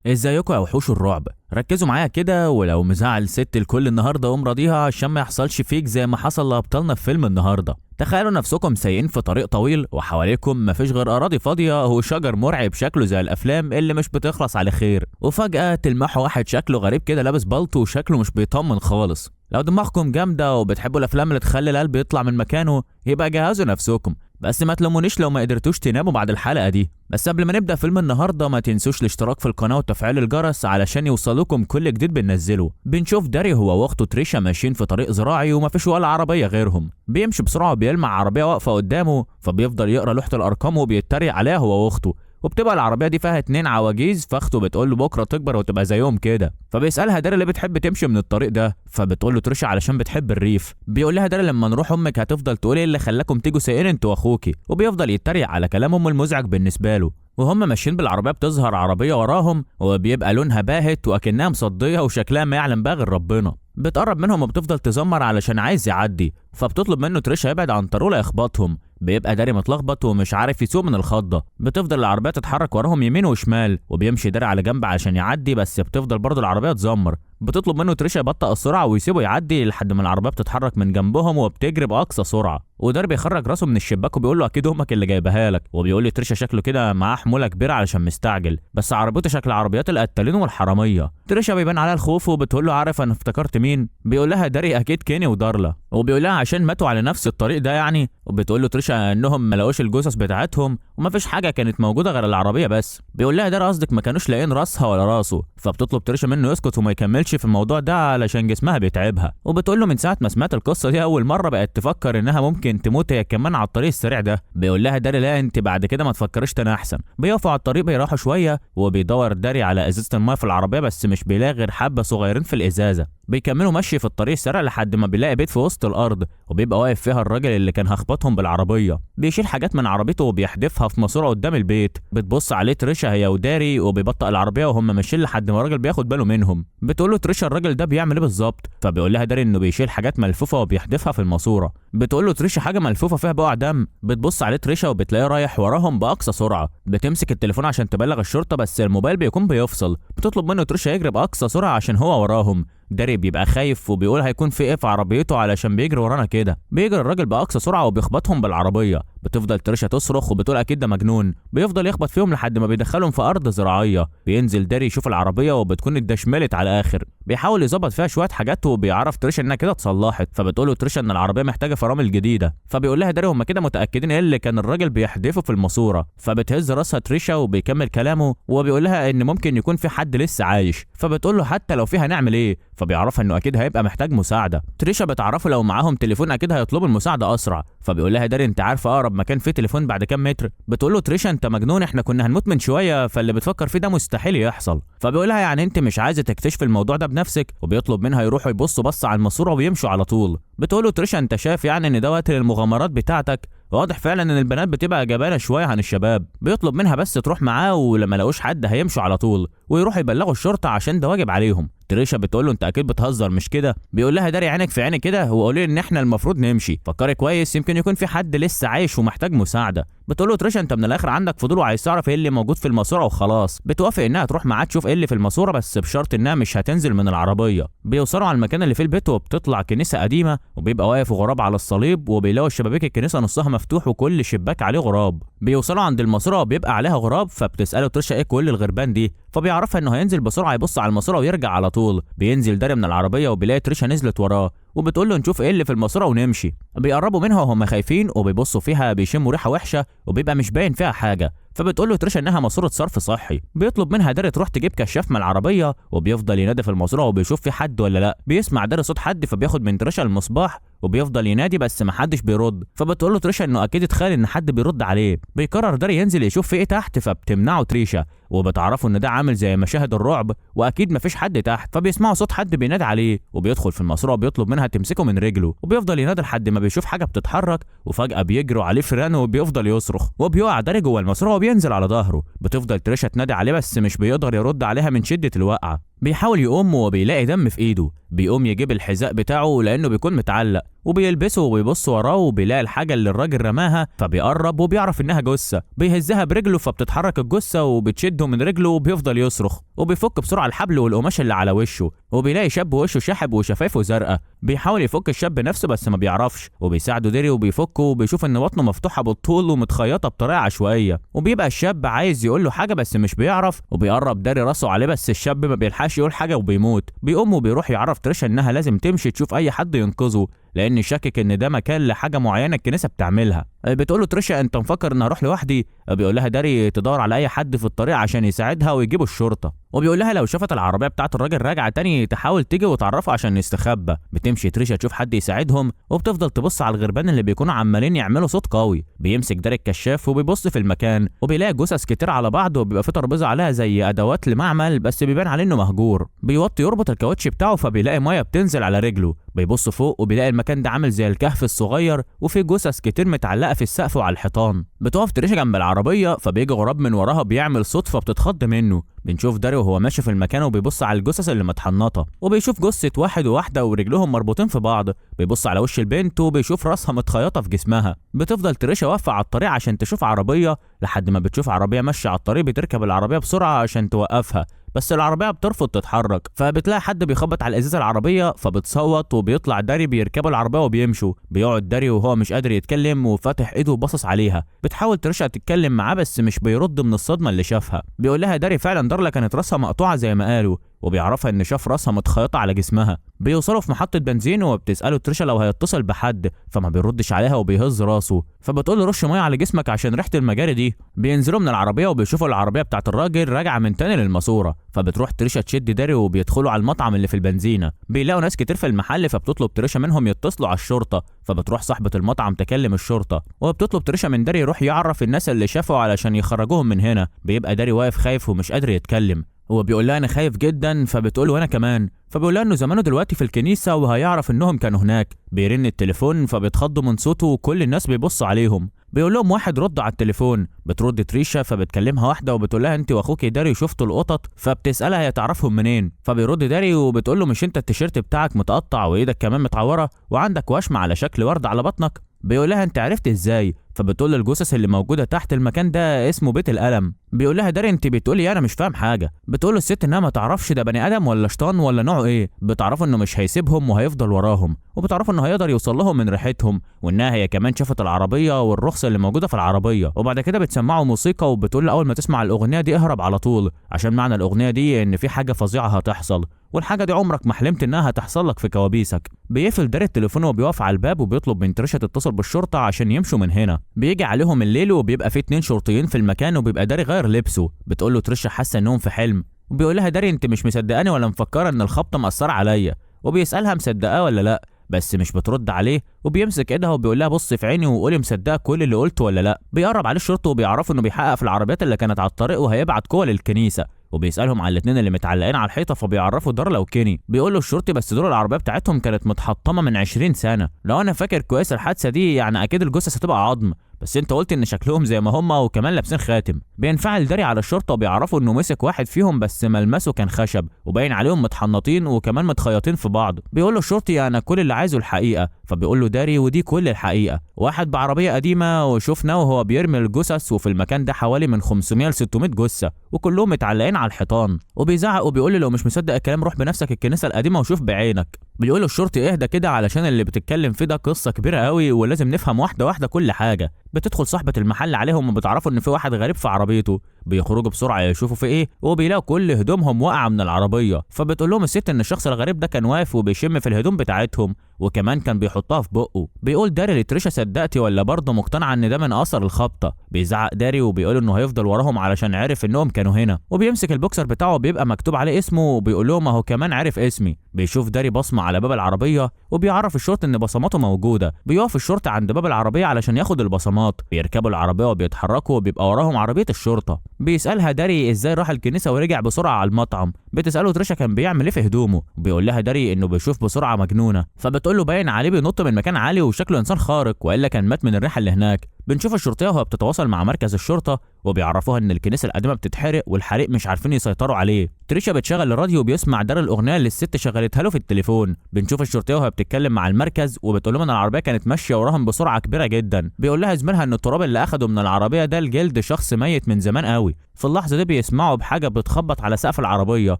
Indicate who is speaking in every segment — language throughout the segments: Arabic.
Speaker 1: ازيكم يا وحوش الرعب؟ ركزوا معايا كده، ولو مزعل ست الكل النهارده قوم راضيها عشان ما يحصلش فيك زي ما حصل لابطالنا في فيلم النهارده. تخيلوا نفسكم سايقين في طريق طويل وحواليكم مفيش غير اراضي فاضيه وشجر مرعب شكله زي الافلام اللي مش بتخلص على خير، وفجاه تلمحوا واحد شكله غريب كده لابس بالطو وشكله مش بيطمن خالص. لو دماغكم جامده وبتحبوا الافلام اللي تخلي القلب يطلع من مكانه يبقى جهزوا نفسكم، بس ما تلومونيش لو ما قدرتوش تناموا بعد الحلقه دي. بس قبل ما نبدا فيلم النهارده ما تنسوش الاشتراك في القناه وتفعيل الجرس علشان يوصلكم كل جديد بننزله. بنشوف داري هو واخته تريشا ماشيين في طريق زراعي ومفيش ولا عربيه غيرهم، بيمشي بسرعه وبيلمع عربيه واقفه قدامه فبيفضل يقرا لوحه الارقام وبيتريق عليها هو واخته، وبتبقى العربيه دي فيها اتنين عواجيز فاخته بتقول له بكره تكبر وتبقى زيهم كده. فبيسالها داري ليه بتحب تمشي من الطريق ده، فبتقول له تريشا علشان بتحب الريف. بيقول لها داري لما نروح امك هتفضل تقول ايه اللي خلاكم تيجوا سايقين انت واخوكي، وبيفضل يتريق على كلام امه المزعج بالنسبه له. وهم ماشيين بالعربيه بتظهر عربيه وراهم وبيبقى لونها باهت واكنها مصديه وشكلها ما يعلم بها غير ربنا. بتقرب منهم وبتفضل تزمر علشان عايز يعدي، فبتطلب منه تريشا يبعد عن طريقه يخبطهم. بيبقى داري متلخبط ومش عارف يسوق من الخضه. بتفضل العربيه تتحرك وراهم يمين وشمال وبيمشي داري على جنب علشان يعدي، بس بتفضل برضه العربيه تزمر. بتطلب منه تريشا يبطئ السرعه ويسيبه يعدي لحد ما العربيه بتتحرك من جنبهم وبتجري باقصى سرعه. وداري بيخرج راسه من الشباك وبيقول له اكيد امك اللي جايبها لك، وبيقول لي تريشا شكله كده معاه حموله كبيره علشان مستعجل، بس عربيته شكل عربيات القتالين والحراميه. تريشا بيبان عليها الخوف وبتقول له عارف انا افتكرت مين؟ بيقول لها داري اكيد كيني ودارلا، وبيقول لها عشان ماتوا على نفس الطريق ده يعني. وبتقول له تريشا انهم ما لقوش الجثث بتاعتهم ومفيش حاجه كانت موجوده غير العربيه بس. بيقول لها داري قصدك ما كانوش لاقيين راسها ولا راسه، فبتطلب تريشا منه يسكت وما يكملش في الموضوع ده علشان جسمها بيتعبها. وبتقول له من ساعه ما سمعت القصه دي اول مره بقت تفكر انها ممكن تموت هي كمان على الطريق السريع ده. بيقول لها داري لا انت بعد كده ما تفكريش تاني احسن. بيقفوا على الطريق بيروحوا شويه وبيدور داري على ازازه الماء في العربيه بس مش بيلاقي غير حبه صغيرين في الازازه. بيكملوا مشي في الطريق السريع لحد ما بيلاقي بيت في وسط الارض وبيبقى واقف فيها الراجل اللي كان هخبطهم بالعربيه. بيشيل حاجات من عربيته وبيحدفها في ماسوره قدام البيت. بتبص عليه تريشا هي وداري وبيبطئ العربيه وهم ماشيين لحد ما الراجل بياخد باله منهم. بتقول له تريشا الراجل ده بيعمل ايه بالظبط؟ فبيقول لها داري انه بيشيل حاجات ملفوفه وبيحدفها في الماسوره. بتقول له تريشا حاجه ملفوفه فيها بقع دم. بتبص عليه تريشا وبتلاقيه رايح وراهم باقصى سرعه. بتمسك التليفون عشان تبلغ الشرطه بس الموبايل بيكون بيفصل. بتطلب منه تريشا يجري باقصى سرعه عشان هو وراهم. داري بيبقى خايف وبيقول هيكون في ايه في عربيته علشان بيجري ورانا كده. بيجري الراجل باقصى سرعه وبيخبطهم بالعربيه. بتفضل تريشا تصرخ وبتقول اكيد ده مجنون. بيفضل يخبط فيهم لحد ما بيدخلهم في ارض زراعيه. بينزل داري يشوف العربيه وبتكون اتدشملت على الاخر. بيحاول يظبط فيها شويه حاجات وبيعرف تريشا انها كده اتصلحت، فبتقول له تريشا ان العربيه محتاجه فرامل جديده. فبيقول لها داري هم كده متاكدين ايه اللي كان الراجل بيحدفه في الماسوره. فبتهز راسها تريشا وبيكمل كلامه وبيقول لها ان ممكن يكون في حد لسه عايش. فبتقول له حتى لو فيها هنعمل ايه؟ فبيعرفها انه اكيد هيبقى محتاج مساعده. تريشا بتعرفه لو معاهم تليفون اكيد هيطلبوا المساعده اسرع. فبيقول لها داري انت عارفه اقرب مكان فيه تليفون بعد كام متر؟ بتقول له تريشا انت مجنون احنا كنا هنموت من شويه فاللي بتفكر فيه ده مستحيل يحصل. فبيقول لها يعني انت مش عايزه تكتشف الموضوع ده بنفسك؟ وبيطلب منها يروحوا يبصوا بص على الماسوره ويمشوا على طول. بتقول له تريشا انت شايف يعني ان ده وقت للمغامرات بتاعتك؟ واضح فعلا ان البنات بتبقى جبانه شويه عن الشباب. بيطلب منها بس تروح معاه ولما لقوش حد هيمشوا على طول ويروحوا يبلغوا الشرطه عشان ده واجب عليهم. تريشا بتقول له انت اكيد بتهزر مش كده؟ بيقول لها داري عينك في عيني كده وقولي ان احنا المفروض نمشي، فكري كويس يمكن يكون في حد لسه عايش ومحتاج مساعده. بتقول له تريشا انت من الاخر عندك فضول وعايز تعرف ايه اللي موجود في الماسوره وخلاص. بتوافق انها تروح معاه تشوف ايه اللي في الماسوره بس بشرط انها مش هتنزل من العربيه. بيوصلوا على المكان اللي فيه البيت وبتطلع كنيسه قديمه وبيبقى واقف غراب على الصليب وبيلاقوا شبابيك الكنيسه نصها مفتوح وكل شباك عليه غراب. بيوصلوا عند الماسوره وبيبقى عليها غراب فبتساله تريشا ايه كل الغربان دي؟ فبيعرفها انه هينزل بسرعه يبص على الماسوره ويرجع على طول. بينزل داري من العربيه وبيلاقي تريشا نزلت وراه وبتقول له نشوف ايه اللي في الماسوره ونمشي. بيقربوا منها وهم خايفين وبيبصوا فيها بيشموا ريحه وحشه وبيبقى مش باين فيها حاجه. فبتقول له تريشا انها ماسوره صرف صحي. بيطلب منها داري تروح تجيب كشاف من العربيه وبيفضل ينادي في الماسوره وبيشوف في حد ولا لا. بيسمع داري صوت حد فبياخد من تريشا المصباح وبيفضل ينادي بس محدش بيرد. فبتقول له تريشا انه اكيد اتخيل ان حد بيرد عليه. بيقرر داري ينزل يشوف في ايه تحت فبتمنعه تريشا وبتعرفوا ان ده عامل زي مشاهد الرعب واكيد مفيش حد تحت. فبيسمعوا صوت حد بينادي عليه وبيدخل في الماسوره وبيطلب منها تمسكه من رجله وبيفضل ينادي لحد ما بيشوف حاجه بتتحرك وفجاه بيجروا عليه فيران وبيفضل يصرخ وبيقع داري جوه الماسوره وبينزل على ظهره. بتفضل تريشا تنادي عليه بس مش بيقدر يرد عليها من شده الوقعه. بيحاول يقوم وبيلاقي دم في ايده. بيقوم يجيب الحذاء بتاعه لانه بيكون متعلق وبيلبسه وبيبص وراه وبيلاقي الحاجه اللي الراجل رماها فبيقرب وبيعرف انها جثه. بيهزها برجله فبتتحرك الجثه وبتشده من رجله وبيفضل يصرخ وبيفك بسرعه الحبل والقماش اللي على وشه، وبيلاقي شاب وشه شاحب وشفايفه زرقاء. بيحاول يفك الشاب نفسه بس ما بيعرفش، وبيساعده داري وبيفكه، وبيشوف ان بطنه مفتوحه بالطول ومتخيطه بطريقه عشوائيه. وبيبقى الشاب عايز يقول له حاجه بس مش بيعرف، وبيقرب داري راسه عليه بس الشاب ما بيلحقش يقول حاجه وبيموت. بيقوم وبيروح يعرف تريشا انها لازم تمشي تشوف اي حد ينقذه، لان شاكك ان ده مكان لحاجه معينه الكنيسه بتعملها. بتقول له تريشا انت مفكر ان هروح لوحدي؟ بيقول لها داري تدور على اي حد في الطريق عشان يساعدها ويجيبوا الشرطه. وبيقول لها لو شافت العربيه بتاعت الراجل راجعه تاني تحاول تيجي وتعرفه عشان يستخبى. بتمشي تريشا تشوف حد يساعدهم، وبتفضل تبص على الغربان اللي بيكونوا عمالين يعملوا صوت قوي. بيمسك داري الكشاف وبيبص في المكان، وبيلاقي جثث كتير على بعض، وبيبقى في ترابيزه عليها زي ادوات لمعمل بس بيبان عليه انه مهجور. بيوطي يربط الكاوتش بتاعه فبيلاقي ميه بتنزل على رجله. بيبص فوق وبيلاقي المكان ده عامل زي الكهف الصغير، وفي جثث كتير متعلقه في السقف وعلى الحيطان. بتقف تريشا جنب العربيه فبيجي غراب من وراها بيعمل صوت فبتتخض منه. بنشوف داري وهو ماشي في المكان وبيبص على الجثث اللي متحنطه، وبيشوف جثه واحد وواحده ورجلهم مربوطين في بعض. بيبص على وش البنت وبيشوف راسها متخيطه في جسمها. بتفضل تريشا واقفه على الطريق عشان تشوف عربيه، لحد ما بتشوف عربيه ماشيه على الطريق. بتركب العربيه بسرعه عشان توقفها، بس العربيه بترفض تتحرك. فبتلاقي حد بيخبط على ازاز العربيه فبتصوت، وبيطلع داري بيركبوا العربيه وبيمشوا. بيقعد داري وهو مش قادر يتكلم وفاتح ايده وباصص عليها. بتحاول تريشا تتكلم معاه بس مش بيرد من الصدمه اللي شافها. بيقول لها داري فعلا دارلا كانت راسها مقطوعه زي ما قالوا، وبيعرفها ان شاف راسها متخيطه على جسمها. بيوصلوا في محطه بنزين وبتساله تريشا لو هيتصل بحد، فما بيردش عليها وبيهز راسه. فبتقول له رش ميه على جسمك عشان ريحه المجاري دي. بينزلوا من العربيه وبيشوفوا العربيه بتاعت الراجل راجعه من تاني للماسوره. فبتروح تريشا تشد داري وبيدخلوا على المطعم اللي في البنزينه. بيلاقوا ناس كتير في المحل فبتطلب تريشا منهم يتصلوا على الشرطه. فبتروح صاحبه المطعم تكلم الشرطه، وبتطلب تريشا من داري يروح يعرف الناس اللي شافوا علشان يخرجوهم من هنا. بيبقى داري واقف خايف ومش قادر يتكلم. هو بيقول لها انا خايف جدا، فبتقول له انا كمان. فبيقول لها انه زمانه دلوقتي في الكنيسه وهيعرف انهم كانوا هناك. بيرن التليفون فبيتخضوا من صوته وكل الناس بيبصوا عليهم. بيقول لهم واحد رد على التليفون. بترد تريشا فبتكلمها واحده وبتقول لها انت واخوك داري شفتوا القطط؟ فبتسالها هي تعرفهم منين. فبيرد داري وبتقول له مش انت التيشيرت بتاعك متقطع وايدك كمان متعوره وعندك وشم على شكل ورد على بطنك؟ بيقول لها انت عرفت ازاي؟ فبتقول له الجثث اللي موجوده تحت المكان ده اسمه بيت الالم. بيقول لها داري انت بتقولي انا مش فاهم حاجه. بتقول له الست انها ما تعرفش ده بني ادم ولا شيطان ولا نوعه ايه. بتعرفوا انه مش هيسيبهم وهيفضل وراهم، وبتعرفوا انه هيقدر يوصل لهم من ريحتهم، وانها هي كمان شافت العربيه والرخصه اللي موجوده في العربيه. وبعد كده بتسمعوا موسيقى وبتقول له اول ما تسمع الاغنيه دي اهرب على طول، عشان معنى الاغنيه دي ان في حاجه فظيعه هتحصل، والحاجه دي عمرك ما حلمت انها هتحصل لك في كوابيسك. بيقفل داري التليفون وبيقف على الباب وبيطلب من تريشا تتصل بالشرطه عشان يمشوا من هنا. بيجي عليهم الليل وبيبقى في 2 شرطيين في المكان، وبيبقى داري غير لبسه. بتقول له تريشا حاسه انهم في حلم، وبيقول لها داري انت مش مصدقاني ولا مفكره ان الخبطه مأثره عليا؟ وبيسالها مصدقاه ولا لا، بس مش بترد عليه. وبيمسك ايدها وبيقول لها بص في عيني وقولي مصدقه كل اللي قلته ولا لا. بيقرب عليه الشرطه وبيعرفوا انه بيحقق في العربيات اللي كانت على الطريق وهيبعت قوه للكنيسه. وبيسالهم على الاثنين اللي متعلقين على الحيطه فبيعرفوا دارلا وكيني. بيقول له الشرطي بس دول العربيه بتاعتهم كانت متحطمه من 20 سنه. لو انا فاكر كويس الحادثه دي يعني اكيد الجثث هتبقى عظم، بس انت قلت ان شكلهم زي ما هم وكمان لابسين خاتم. بينفعل داري على الشرطه وبيعرفوا انه مسك واحد فيهم بس ملمسه كان خشب وباين عليهم متحنطين وكمان متخيطين في بعض. بيقول له الشرطي انا كل اللي عايزه الحقيقه. فبيقول له داري ودي كل الحقيقه، واحد بعربيه قديمه وشفناه وهو بيرمي الجثث، وفي المكان ده حوالي من 500 ل 600 جثه وكلهم متعلقين على الحيطان. وبيزعق وبيقول له لو مش مصدق الكلام روح بنفسك الكنيسه القديمه وشوف بعينك. بيقول له الشرطي اهدى كده علشان اللي بتتكلم فيه ده قصه كبيره قوي ولازم نفهم واحده واحده كل حاجه. بتدخل صاحبه المحل عليهم وبتعرفوا ان في واحد غريب في عربيته. بيخرجوا بسرعه يشوفوا في ايه وبيلاقوا كل هدومهم واقعه من العربيه. فبتقول لهم الست ان الشخص الغريب ده كان واقف وبيشم في الهدوم بتاعتهم وكمان كان بيحطها في بقه. بيقول داري لتريشا صدقتي ولا برضه مقتنعه ان ده من اثر الخبطه؟ بيزعق داري وبيقول انه هيفضل وراهم علشان عرف انهم كانوا هنا. وبيمسك البوكسر بتاعه بيبقى مكتوب عليه اسمه وبيقول لهم اهو كمان عرف اسمي. بيشوف داري بصمه على باب العربيه وبيعرف الشرطه ان بصماته موجوده. بيقف الشرطه عند باب العربيه علشان ياخد البصمات. بيركبوا العربيه وبيتحركوا وبيبقى وراهم عربيه الشرطه. بيسالها داري ازاي راح الكنيسه ورجع بسرعه على المطعم. بتساله تريشا كان بيعمل ايه في هدومه. وبيقول لها داري انه بيشوف بسرعه مجنونه. فبتقول له باين عليه بينط من مكان عالي وشكله انسان خارق والا كان مات من الريحه اللي هناك. بنشوف الشرطيه وهي بتتواصل مع مركز الشرطه وبيعرفوها ان الكنيسه القديمه بتتحرق والحريق مش عارفين يسيطروا عليه. تريشا بتشغل الراديو وبيسمع دار الاغنيه اللي الست شغلتها له في التليفون. بنشوف الشرطيه وهي بتتكلم مع المركز وبتقول لهم ان العربيه كانت ماشيه وراهم بسرعه كبيره جدا. بيقول لها زميلها ان التراب اللي اخده من العربيه ده الجلد شخص ميت من زمان قوي. في اللحظه دي بيسمعوا بحاجه بتخبط على سقف العربيه.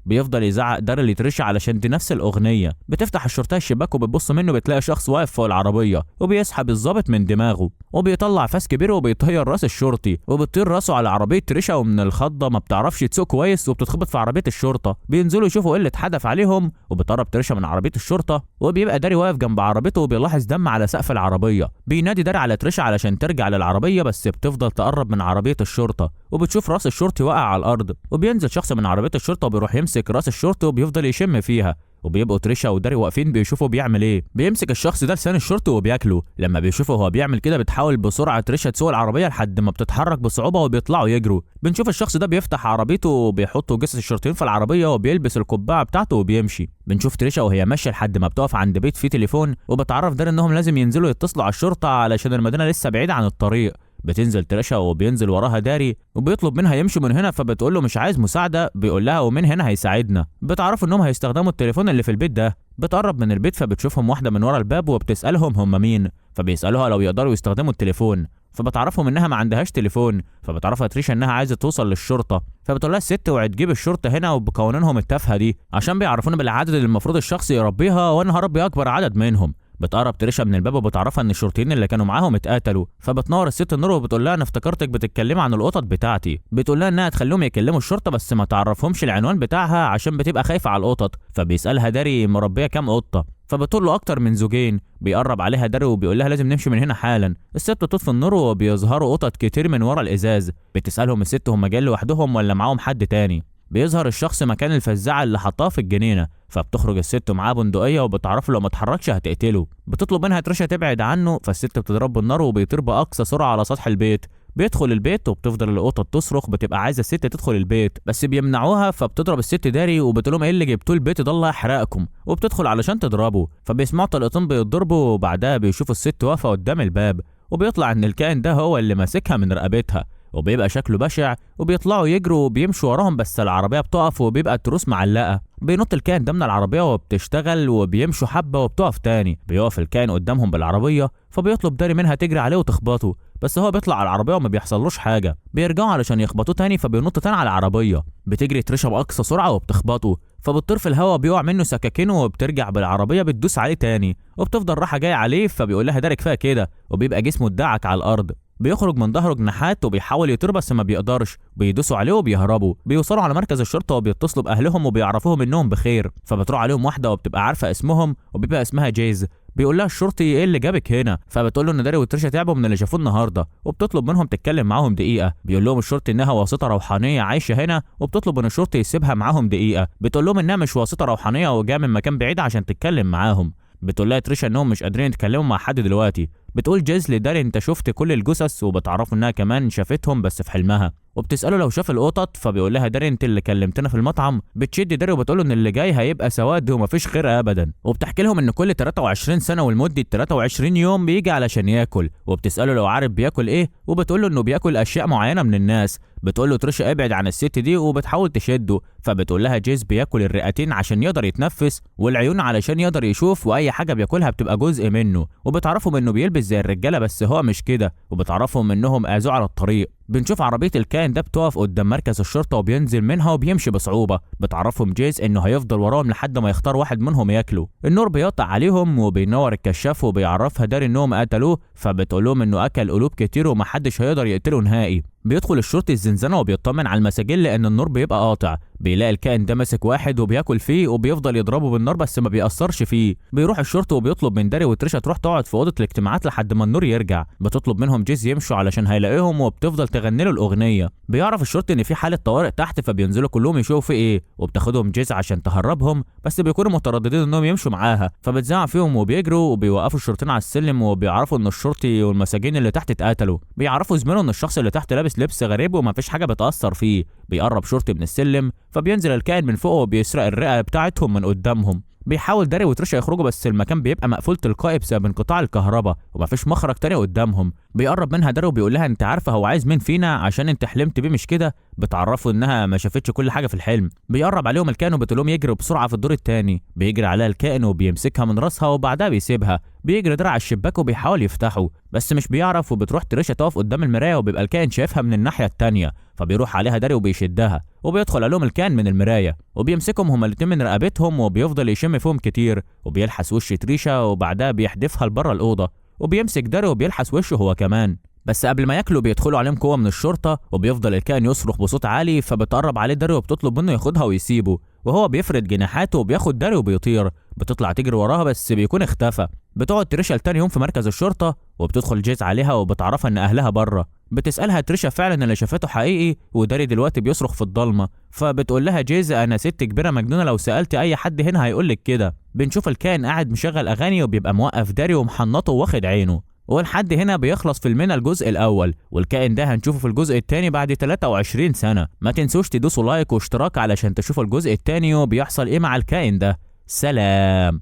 Speaker 1: بيفضل يزعق دار لتريشا علشان دي نفس الاغنيه. بتفتح الشرطيه الشباك وبتبص منه بتلاقي شخص واقف فوق العربيه وبيسحب الضابط من دماغه وبيطلع فاس كبير وبيطير راس الشرطي وبتطير راسه على عربيه تريشا. ومن الخضه ما بتعرفش تسوق كويس وبتتخبط في عربيه الشرطه. بينزلوا يشوفوا ايه اللي اتحدف عليهم وبتقرب تريشا من عربيه الشرطه وبيبقى داري واقف جنب عربيته وبيلاحظ دم على سقف العربيه. بينادي داري على تريشا علشان ترجع للعربيه بس بتفضل تقرب من عربيه الشرطه وبتشوف راس الشرطي واقع على الارض. وبينزل شخص من عربيه الشرطه وبيروح يمسك راس الشرطي وبيفضل يشم فيها. وبيبقوا تريشا وداري واقفين بيشوفوا بيعمل ايه. بيمسك الشخص ده لسان الشرطي وبياكله. لما بيشوفه هو بيعمل كده بتحاول بسرعه تريشا تسوق العربيه لحد ما بتتحرك بصعوبه وبيطلعوا يجروا. بنشوف الشخص ده بيفتح عربيته وبيحطوا جثث الشرطيين في العربيه وبيلبس القبعه بتاعته وبيمشي. بنشوف تريشا وهي ماشيه لحد ما بتقف عند بيت فيه تليفون وبتعرف داري انهم لازم ينزلوا يتصلوا على الشرطه علشان المدينه لسه بعيده عن الطريق. بتنزل تريشا وبينزل وراها داري وبيطلب منها يمشي من هنا فبتقول له مش عايز مساعده. بيقول لها ومن هنا هيساعدنا. بتعرف انهم هيستخدموا التليفون اللي في البيت ده. بتقرب من البيت فبتشوفهم واحده من ورا الباب وبتسالهم هم مين. فبيسالوها لو يقدروا يستخدموا التليفون. فبتعرفهم انها ما عندهاش تليفون. فبتعرفها تريشا انها عايزه توصل للشرطه. فبتقول لها الست اوعي تجيب الشرطه هنا وبقوانينهم التافهه دي عشان بيعرفونا بالعدد اللي المفروض الشخص يربيها وانا هربي اكبر عدد منهم. بتقرب تريشا من الباب وبتعرفها ان الشرطيين اللي كانوا معاهم اتقتلوا. فبتنور الست النور وبتقول لها انا افتكرتك بتتكلمي عن القطط بتاعتي. بتقول لها انها تخليهم يكلموا الشرطه بس ما تعرفهمش العنوان بتاعها عشان بتبقى خايفه على القطط. فبيسالها داري مربيه كام قطه. فبتقول له اكتر من زوجين. بيقرب عليها داري وبيقول لها لازم نمشي من هنا حالا. الست بتطفي النور وبيظهروا قطط كتير من ورا الازاز. بتسالهم الست هم جايين لوحدهم ولا معاهم حد تاني. بيظهر الشخص مكان الفزاعه اللي حطاها في الجنينه. فبتخرج الست معاه بندقيه وبتعرف لو ما اتحركش هتقتله. بتطلب منها تريشا تبعد عنه فالست بتضرب بالنار وبيطير باقصى سرعه على سطح البيت. بيدخل البيت وبتفضل القطط تصرخ بتبقى عايزه الست تدخل البيت بس بيمنعوها. فبتضرب الست داري وبتقول لهم ايه اللي جبتوه البيت ده الله يحرقكم. وبتدخل علشان تضربه. فبيسمعوا طلقتين بيتضربوا وبعدها بيشوفوا الست واقفه قدام الباب وبيطلع ان الكائن ده هو اللي ماسكها من رقبتها وبيبقى شكله بشع. وبيطلعوا يجروا وبيمشوا وراهم بس العربيه بتقف وبيبقى التروس معلقه. بينط الكائن ده من العربيه وبتشتغل وبيمشوا حبه وبتقف تاني. بيقف الكائن قدامهم بالعربيه فبيطلب داري منها تجري عليه وتخبطه بس هو بيطلع على العربيه وما بيحصلوش حاجه. بيرجعوا علشان يخبطوه تاني فبينط تاني على العربيه. بتجري تريشا باقصى سرعه وبتخبطه فبتطير في الهواء بيقع منه سكاكينه وبترجع بالعربيه بتدوس عليه تاني وبتفضل راحه جايه عليه. فبيقول لها داري كفايه كده وبيبقى جسمه اتدعك على الارض. بيخرج من ظهره جناحات وبيحاول يطير بس ما بيقدرش. بيدوسوا عليه وبيهربوا. بيوصلوا على مركز الشرطه وبيتصلوا باهلهم وبيعرفوهم انهم بخير. فبتروح عليهم واحده وبتبقى عارفه اسمهم وبيبقى اسمها جيز. بيقول لها الشرطي ايه اللي جابك هنا. فبتقول له ان داري وتريشا تعبوا من اللي شافوه النهارده وبتطلب منهم تتكلم معاهم دقيقه. بيقول لهم الشرطي انها واسطه روحانيه عايشه هنا وبتطلب من الشرطي يسيبها معاهم دقيقه. بتقول لهم انها مش واسطه روحانيه وجايه من مكان بعيد عشان تتكلم معاهم. بتقول لها تريشا انهم مش قادرين يتكلموا مع حد دلوقتي. بتقول جيز لداري انت شفت كل الجثث وبتعرفوا انها كمان شافتهم بس في حلمها. وبتساله لو شاف القطط فبيقول لها داري انت اللي كلمتنا في المطعم. بتشد داري وبتقول له ان اللي جاي هيبقى سواد ومفيش خير ابدا. وبتحكي لهم ان كل 23 سنه ولمده 23 يوم بيجي علشان ياكل. وبتساله لو عارف بياكل ايه وبتقول له انه بياكل اشياء معينه من الناس. بتقول له تريشا ابعد عن الست دي وبتحاول تشده. فبتقول لها جيز بياكل الرئتين عشان يقدر يتنفس والعيون علشان يقدر يشوف واي حاجه بياكلها بتبقى جزء منه. وبتعرفهم انه بيلبس زي الرجاله بس هو مش كده. وبتعرفهم انهم اذوه على الطريق. بنشوف عربيه الكائن ده بتقف قدام مركز الشرطه وبينزل منها وبيمشي بصعوبه. بتعرفهم جيز انه هيفضل وراهم لحد ما يختار واحد منهم ياكله. النور بيقطع عليهم وبينور الكشاف وبيعرفها داري انهم قتلوه. فبتقول لهم انه اكل قلوب كتير ومحدش هيقدر يقتله نهائي. بيدخل الشرطي الزنزانه وبيطمن على المساجين لان النور بيبقى قاطع. بيلاقي الكائن ده ماسك واحد وبياكل فيه وبيفضل يضربه بالنار بس ما بيأثرش فيه. بيروح الشرطي وبيطلب من داري وتريشا تروح تقعد في اوضه الاجتماعات لحد ما النور يرجع. بتطلب منهم جيز يمشوا علشان هيلاقيهم وبتفضل تغني له الاغنيه. بيعرف الشرطي ان في حاله طوارئ تحت فبينزلوا كلهم يشوفوا في ايه وبتاخدهم جيز عشان تهربهم بس بيكونوا مترددين انهم يمشوا معاها. فبتزعق فيهم وبيجروا وبيوقفوا الشرطيين على السلم وبيعرفوا ان الشرطي والمساجين اللي تحت اتقتلوا. بيعرفوا زميلهم ان الشخص اللي تحت لابس لبس غريب ومفيش حاجه بتأثر فيه. بيقرب شرطي من السلم فبينزل الكائن من فوق وبيسرق الرئه بتاعتهم من قدامهم. بيحاول داري وتريشا يخرجوا بس المكان بيبقى مقفول تلقائي بسبب انقطاع الكهرباء ومفيش مخرج تاني قدامهم. بيقرب منها داري وبيقول لها انت عارفه هو عايز مين فينا عشان انت حلمت بيه مش كده؟ بتعرفه انها ما شافتش كل حاجه في الحلم. بيقرب عليهم الكائن وبتقول لهم يجروا بسرعه في الدور الثاني. بيجري عليها الكائن وبيمسكها من راسها وبعدها بيسيبها. بيجري داري على الشباك وبيحاول يفتحه بس مش بيعرف، وبتروح تريشا تقف قدام المرايه وبيبقى الكائن شايفها من الناحيه الثانيه. فبيروح عليها داري وبيشدها وبيدخل عليهم الكائن من المرايه وبيمسكهم هما الاتنين من رقبتهم وبيفضل يشم فيهم كتير وبيلحس وش تريشا وبعدها بيحدفها لبره الاوضه وبيمسك داري وبيلحس وشه هو كمان. بس قبل ما ياكلوا بيدخلوا عليهم قوه من الشرطه وبيفضل الكائن يصرخ بصوت عالي. فبتقرب عليه داري وبتطلب منه ياخدها ويسيبه وهو بيفرد جناحاته وبياخد داري وبيطير. بتطلع تجري وراها بس بيكون اختفى. بتقعد تريشا لتاني يوم في مركز الشرطه وبتدخل جيز عليها وبتعرفها ان اهلها بره. بتسالها تريشا فعلا اللي شافته حقيقي وداري دلوقتي بيصرخ في الضلمه. فبتقول لها جيز انا ست كبيره مجنونه لو سالت اي حد هنا هيقولك كده. بنشوف الكائن قاعد مشغل اغاني وبيبقى موقف داري ومحنطه واخد عينه. ولحد هنا بيخلص فيلمنا الجزء الاول، والكائن ده هنشوفه في الجزء الثاني بعد 23 سنه. ما تنسوش تدوسوا لايك واشتراك علشان تشوفوا الجزء الثاني وبيحصل ايه مع الكائن ده. سلام.